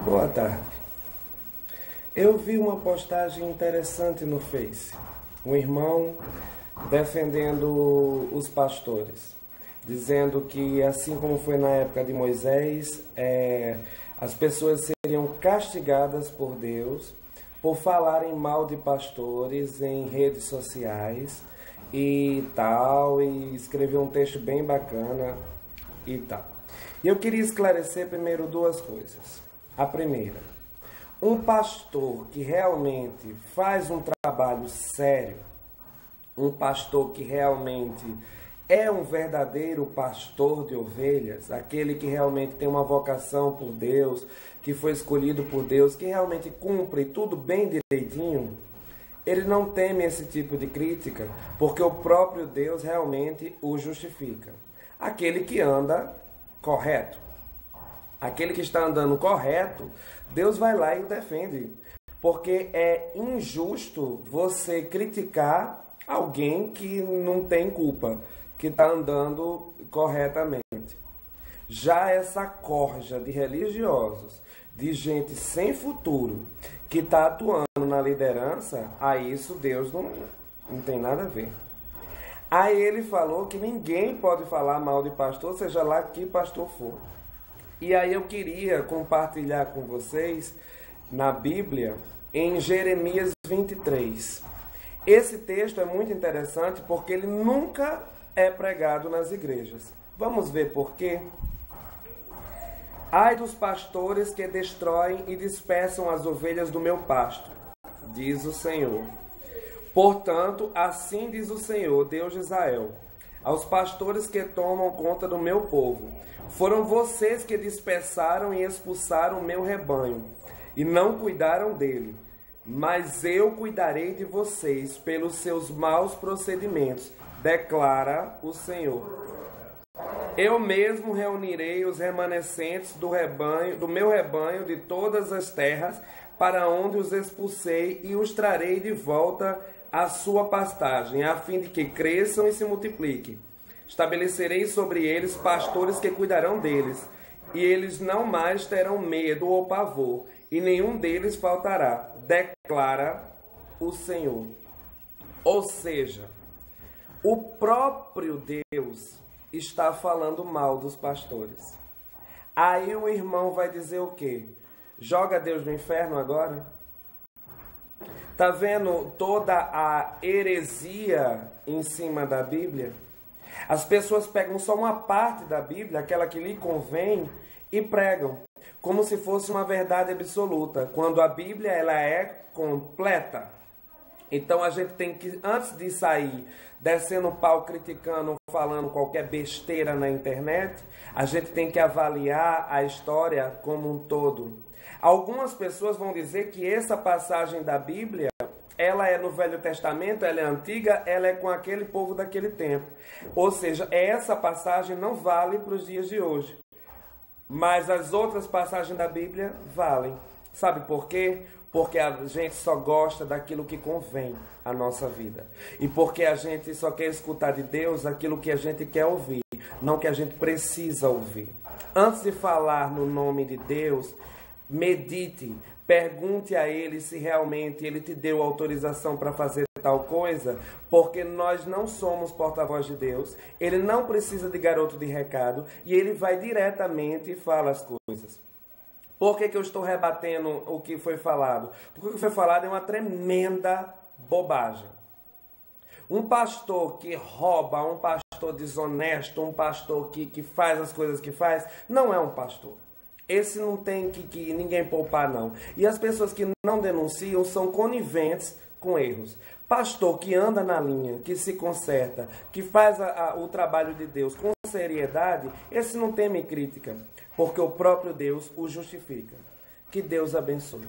Boa tarde. Eu vi uma postagem interessante no Face. Um irmão defendendo os pastores, dizendo que, assim como foi na época de Moisés, as pessoas seriam castigadas por Deus por falarem mal de pastores em redes sociais e tal, e escreveu um texto bem bacana e tal. E eu queria esclarecer primeiro duas coisas. A primeira, um pastor que realmente faz um trabalho sério, um pastor que realmente é um verdadeiro pastor de ovelhas, aquele que realmente tem uma vocação por Deus, que foi escolhido por Deus, que realmente cumpre tudo bem direitinho, ele não teme esse tipo de crítica, porque o próprio Deus realmente o justifica. Aquele que anda correto, aquele que está andando correto, Deus vai lá e o defende. Porque é injusto você criticar alguém que não tem culpa, que está andando corretamente. Já essa corja de religiosos, de gente sem futuro, que está atuando na liderança, a isso Deus não tem nada a ver. Aí ele falou que ninguém pode falar mal de pastor, seja lá que pastor for. E aí eu queria compartilhar com vocês, na Bíblia, em Jeremias 23. Esse texto é muito interessante porque ele nunca é pregado nas igrejas. Vamos ver por quê? Ai dos pastores que destroem e dispersam as ovelhas do meu pasto, diz o Senhor. Portanto, assim diz o Senhor, Deus de Israel, aos pastores que tomam conta do meu povo: foram vocês que dispersaram e expulsaram o meu rebanho, e não cuidaram dele. Mas eu cuidarei de vocês pelos seus maus procedimentos, declara o Senhor. Eu mesmo reunirei os remanescentes do meu rebanho de todas as terras, para onde os expulsei, e os trarei de volta à sua pastagem, a fim de que cresçam e se multipliquem. Estabelecerei sobre eles pastores que cuidarão deles, e eles não mais terão medo ou pavor, e nenhum deles faltará, declara o Senhor. Ou seja, o próprio Deus está falando mal dos pastores. Aí o irmão vai dizer o quê? Joga Deus no inferno agora? Tá vendo toda a heresia em cima da Bíblia? As pessoas pegam só uma parte da Bíblia, aquela que lhe convém, e pregam, como se fosse uma verdade absoluta, quando a Bíblia ela é completa. Então a gente tem que, antes de sair descendo o pau, criticando, falando qualquer besteira na internet, a gente tem que avaliar a história como um todo. Algumas pessoas vão dizer que essa passagem da Bíblia, ela é no Velho Testamento, ela é antiga, ela é com aquele povo daquele tempo. Ou seja, essa passagem não vale para os dias de hoje. Mas as outras passagens da Bíblia valem. Sabe por quê? Porque a gente só gosta daquilo que convém à nossa vida. E porque a gente só quer escutar de Deus aquilo que a gente quer ouvir, não que a gente precisa ouvir. Antes de falar no nome de Deus, medite, pergunte a Ele se realmente Ele te deu autorização para fazer tal coisa, porque nós não somos porta-voz de Deus, Ele não precisa de garoto de recado, e Ele vai diretamente e fala as coisas. Por que eu estou rebatendo o que foi falado? Porque o que foi falado é uma tremenda bobagem. Um pastor que rouba, um pastor desonesto, um pastor que faz as coisas que faz, não é um pastor. Esse não tem que ninguém poupar, não. E as pessoas que não denunciam são coniventes com erros. Pastor que anda na linha, que se conserta, que faz o trabalho de Deus com seriedade, esse não teme crítica, porque o próprio Deus o justifica. Que Deus abençoe.